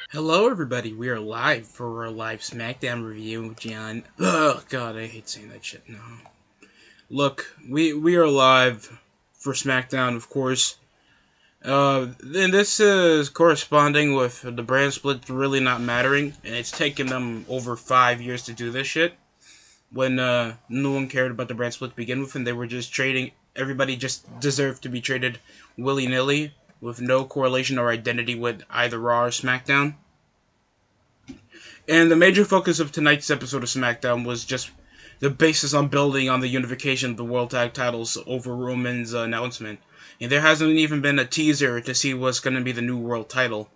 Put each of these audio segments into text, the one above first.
Hello, everybody. We are live for our live Smackdown review, John. Oh God, I hate saying that shit. No, look, we are live for Smackdown, of course. And this is corresponding with the brand split really not mattering, and it's taken them over 5 years to do this shit. When no one cared about the brand split to begin with, and they were just trading. Everybody just deserved to be traded willy nilly with no correlation or identity with either Raw or SmackDown. And the major focus of tonight's episode of SmackDown was just the basis on building on the unification of the World Tag Titles over Roman's announcement. And there hasn't even been a teaser to see what's going to be the new World Title,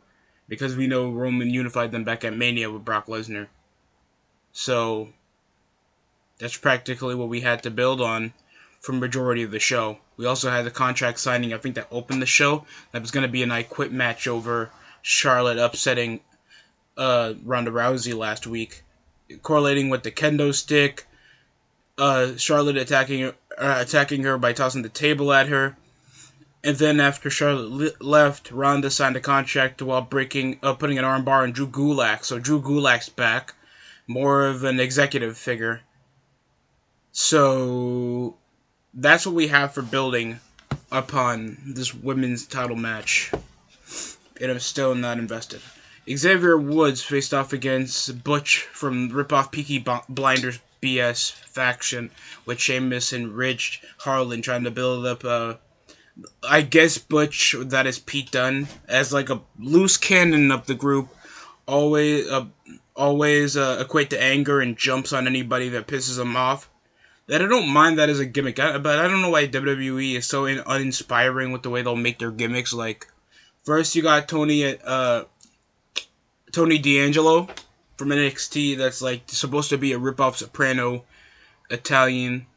because we know Roman unified them back at Mania with Brock Lesnar. So, that's practically what we had to build on for majority of the show. We also had the contract signing, I think, that opened the show. That was going to be an I Quit match over Charlotte upsetting Ronda Rousey last week, correlating with the kendo stick, Charlotte attacking her by tossing the table at her, and then after Charlotte left, Ronda signed a contract while putting an armbar on Drew Gulak. So Drew Gulak's back, more of an executive figure. So that's what we have for building upon this women's title match, and I'm still not invested. Xavier Woods faced off against Butch from Ripoff Peaky Blinders BS faction, with Sheamus and Ridge Harlan trying to build up, I guess Butch, that is Pete Dunne, as like a loose cannon of the group, always equate to anger and jumps on anybody that pisses him off. That I don't mind that as a gimmick, but I don't know why WWE is so uninspiring with the way they'll make their gimmicks. Like, first you got Tony D'Angelo from NXT, that's like supposed to be a rip-off soprano, Italian,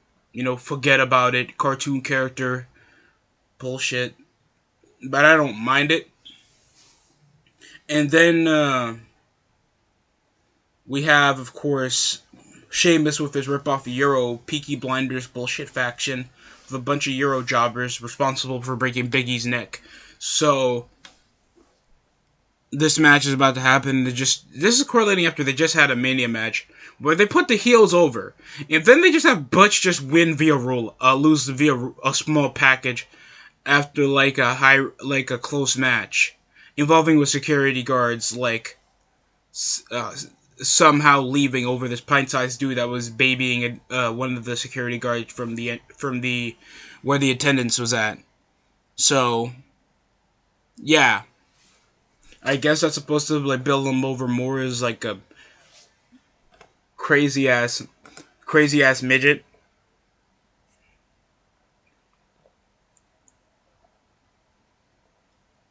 forget about it, cartoon character, bullshit. But I don't mind it. And then we have, of course, Sheamus with his rip-off Euro Peaky Blinders bullshit faction with a bunch of Euro jobbers responsible for breaking Big E's neck. So this match is about to happen. This is correlating after they just had a Mania match where they put the heels over, and then they just have Butch just win via lose via a small package after like a close match involving with security guards somehow leaving over this pint-sized dude that was babying one of the security guards from the where the attendance was at. So yeah. I guess that's supposed to like build them over more as like a crazy ass midget.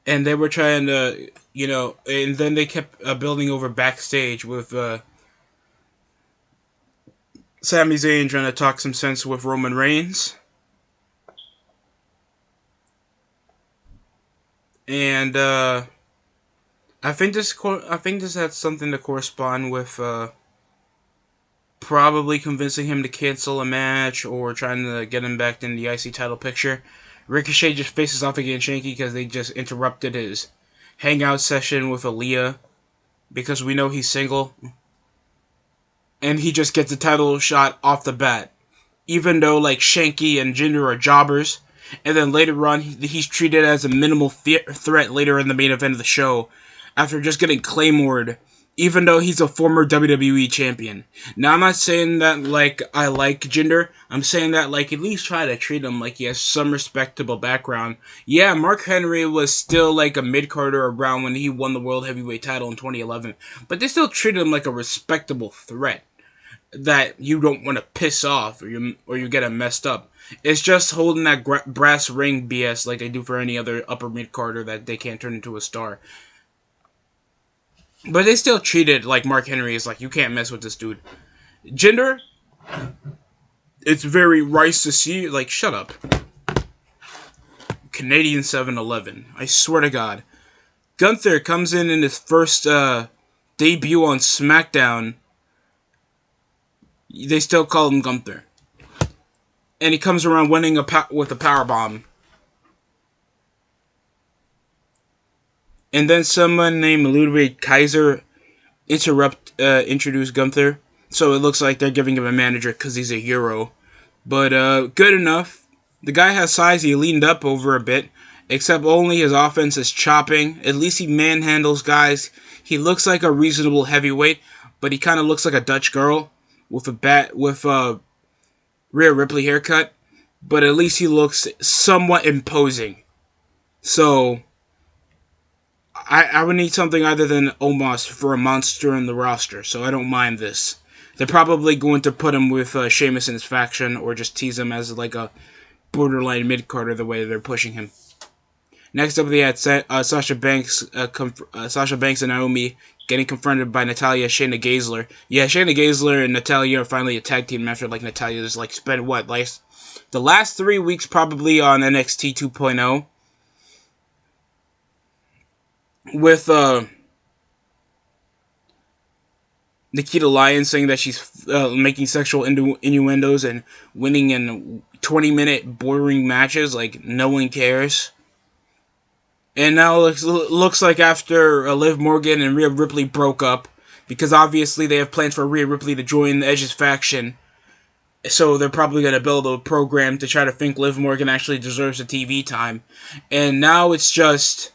And they were trying to, and then they kept building over backstage with Sami Zayn trying to talk some sense with Roman Reigns. And I think this had something to correspond with probably convincing him to cancel a match or trying to get him back in the IC title picture. Ricochet just faces off against Shanky because they just interrupted his hangout session with Aaliyah because we know he's single. And he just gets a title shot off the bat. Even though like Shanky and Jinder are jobbers. And then later on, he's treated as a minimal threat later in the main event of the show, after just getting Claymored, even though he's a former WWE champion. Now, I'm not saying that, like, I like Jinder. I'm saying that, like, at least try to treat him like he has some respectable background. Yeah, Mark Henry was still, like, a mid-carder around when he won the World Heavyweight title in 2011. But they still treated him like a respectable threat that you don't want to piss off or you get him messed up. It's just holding that brass ring BS like they do for any other upper mid-carder that they can't turn into a star. But they still treated like Mark Henry is like, you can't mess with this dude. Jinder, it's very nice to see. Like, shut up. Canadian 7-Eleven. I swear to God. Gunther comes in his first debut on SmackDown. They still call him Gunther. And he comes around winning with a powerbomb. And then someone named Ludwig Kaiser introduced Gunther. So it looks like they're giving him a manager because he's a hero. But good enough. The guy has size. He leaned up over a bit. Except only his offense is chopping. At least he manhandles guys. He looks like a reasonable heavyweight, but he kind of looks like a Dutch girl with a Rhea Ripley haircut. But at least he looks somewhat imposing. So I would need something other than Omos for a monster in the roster, so I don't mind this. They're probably going to put him with Sheamus in his faction, or just tease him as like a borderline mid-carder the way they're pushing him. Next up, they had Sasha Banks and Naomi getting confronted by Natalya, Shayna Baszler. Yeah, Shayna Baszler and Natalya are finally a tag team after like Natalya's like spent the last 3 weeks probably on NXT 2.0 with Nikita Lyons saying that she's making sexual innuendos and winning in 20-minute boring matches like no one cares. And now it looks like after Liv Morgan and Rhea Ripley broke up, because obviously they have plans for Rhea Ripley to join the Edge's faction, so they're probably going to build a program to try to think Liv Morgan actually deserves the TV time. And now it's just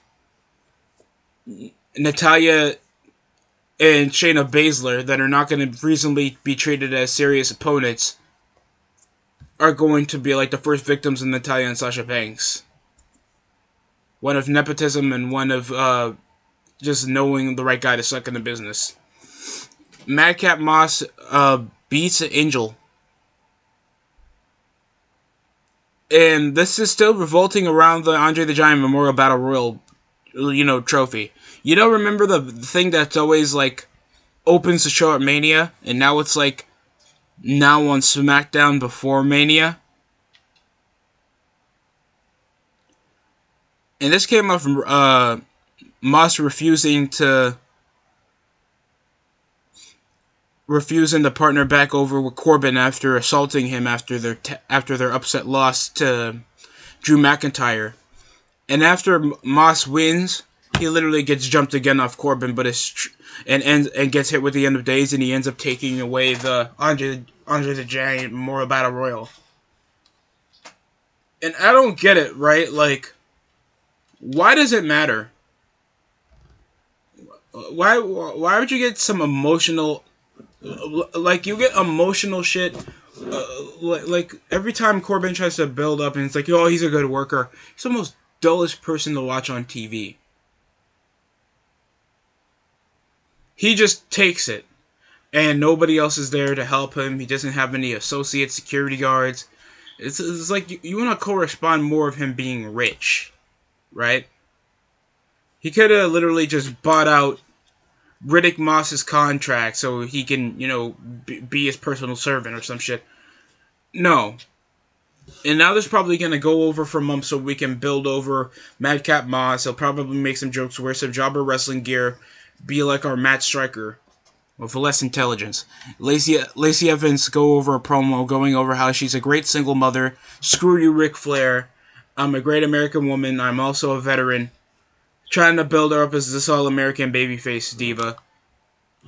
Natalya and Shayna Baszler that are not going to reasonably be treated as serious opponents are going to be like the first victims of Natalya and Sasha Banks. One of nepotism and one of just knowing the right guy to suck in the business. Madcap Moss beats Angel. And this is still revolting around the Andre the Giant Memorial Battle Royal, trophy. Remember the thing that's always, like, opens the show at Mania, and now it's, like, now on Smackdown before Mania? And this came up from Moss refusing to partner back over with Corbin after assaulting him after their upset loss to Drew McIntyre. And after Moss wins, he literally gets jumped again off Corbin, but and gets hit with the End of Days, and he ends up taking away the Andre the Giant Memorial Battle Royal. And I don't get it, right? Like, why does it matter? Why would you get some emotional... Like, you get emotional shit... like, every time Corbin tries to build up and it's like, oh, he's a good worker. He's the most dullest person to watch on TV. He just takes it. And nobody else is there to help him. He doesn't have any associate security guards. It's like, you want to correspond more of him being rich. Right? He could have literally just bought out Riddick Moss's contract so he can, be his personal servant or some shit. No. And now there's probably going to go over for months so we can build over Madcap Moss. He'll probably make some jokes, wear some jobber wrestling gear, be like our Matt Striker with less intelligence. Lacey Evans go over a promo going over how she's a great single mother. Screw you, Ric Flair. I'm a great American woman. I'm also a veteran. Trying to build her up as this all-American babyface diva.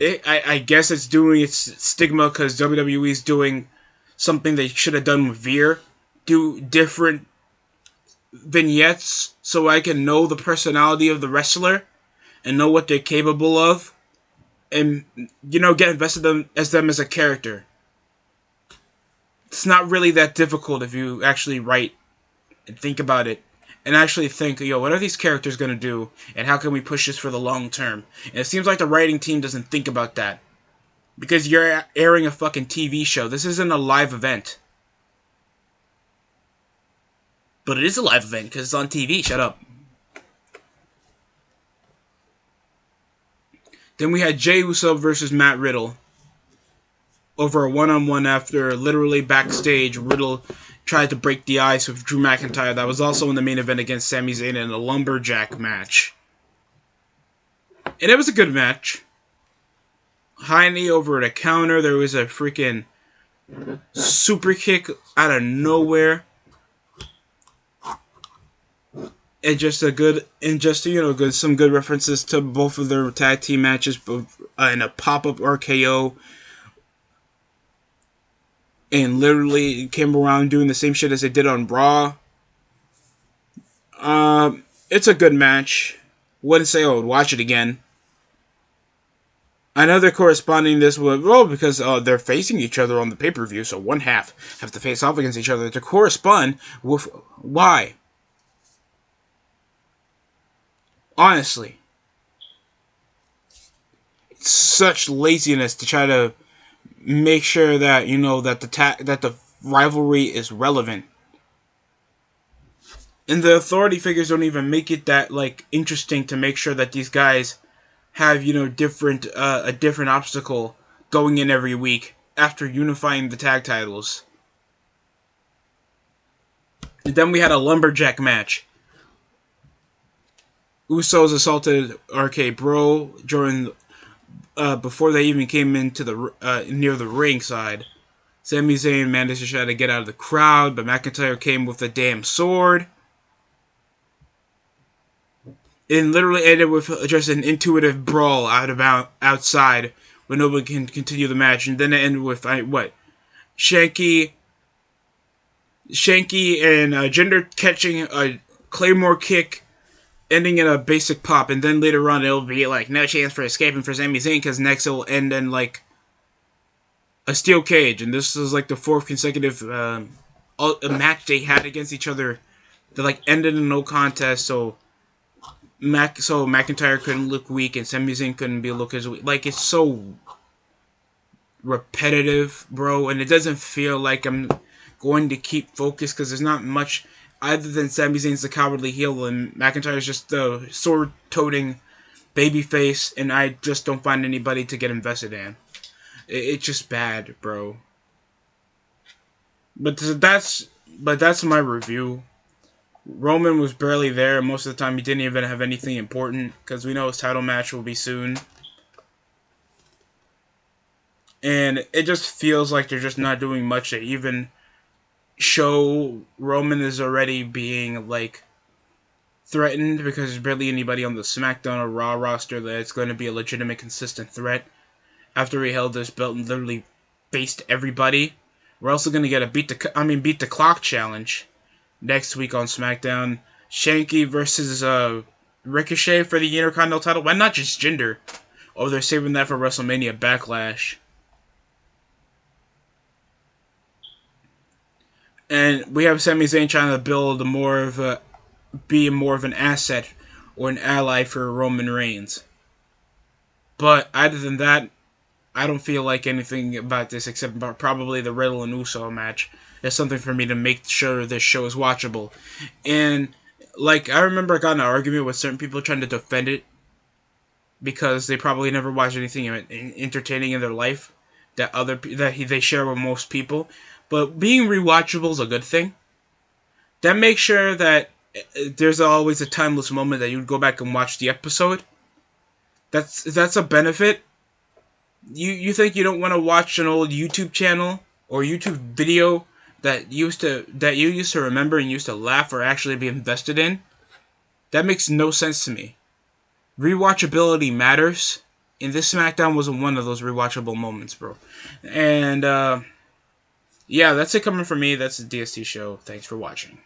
I guess it's doing its stigma because WWE's doing something they should have done with Veer. Do different vignettes so I can know the personality of the wrestler and know what they're capable of. And, get invested as them as a character. It's not really that difficult if you actually write and think about it, and actually think, what are these characters going to do, and how can we push this for the long term? And it seems like the writing team doesn't think about that. Because you're airing a fucking TV show. This isn't a live event. But it is a live event, because it's on TV. Shut up. Then we had Jey Uso versus Matt Riddle. Over a one-on-one after literally backstage, Riddle tried to break the ice with Drew McIntyre. That was also in the main event against Sami Zayn in a lumberjack match. And it was a good match. High knee over the counter. There was a freaking super kick out of nowhere. and just a good, and just good, some good references to both of their tag team matches, and a pop-up RKO, and literally came around doing the same shit as they did on Raw. It's a good match. Wouldn't say I would watch it again. I know they're corresponding this with, well, because they're facing each other on the pay-per-view, so one half have to face off against each other to correspond with, why? Honestly. It's such laziness to try to make sure that, that the rivalry is relevant. And the authority figures don't even make it that, like, interesting to make sure that these guys have, different a different obstacle going in every week after unifying the tag titles. And then we had a lumberjack match. Usos assaulted RK Bro during before they even came into the near the ringside. Sami Zayn managed to try to get out of the crowd, but McIntyre came with a damn sword. It literally ended with just an intuitive brawl outside where nobody can continue the match, and then it ended with Shanky and Jinder catching a Claymore kick, ending in a basic pop, and then later on it'll be like no chance for escaping for Sami Zayn because next it'll end in like a steel cage, and this is like the fourth consecutive match they had against each other that like ended in no contest. So McIntyre couldn't look weak and Sami Zayn couldn't be look as weak. Like, it's so repetitive, bro, and it doesn't feel like I'm going to keep focused because there's not much other than Sami Zayn's the cowardly heel and McIntyre's just the sword-toting babyface, and I just don't find anybody to get invested in. It's just bad, bro. But that's my review. Roman was barely there. Most of the time, he didn't even have anything important because we know his title match will be soon. And it just feels like they're just not doing much to even show Roman is already being, like, threatened because there's barely anybody on the Smackdown or Raw roster that's going to be a legitimate, consistent threat. After he held this belt and literally faced everybody, we're also going to get a beat the clock challenge next week on SmackDown. Shanky versus Ricochet for the Intercontinental title. Why not just Jinder? Oh, they're saving that for WrestleMania Backlash. And we have Sami Zayn trying to build be more of an asset or an ally for Roman Reigns. But other than that, I don't feel like anything about this except probably the Riddle and Uso match. It's something for me to make sure this show is watchable. And, like, I remember I got in an argument with certain people trying to defend it because they probably never watched anything entertaining in their life that they share with most people. But being rewatchable is a good thing. That makes sure that there's always a timeless moment that you would go back and watch the episode. That's a benefit. You think you don't want to watch an old YouTube channel or YouTube video that you used to remember and used to laugh or actually be invested in? That makes no sense to me. Rewatchability matters, and this SmackDown wasn't one of those rewatchable moments, bro. And yeah, that's it coming from me. That's the DST show. Thanks for watching.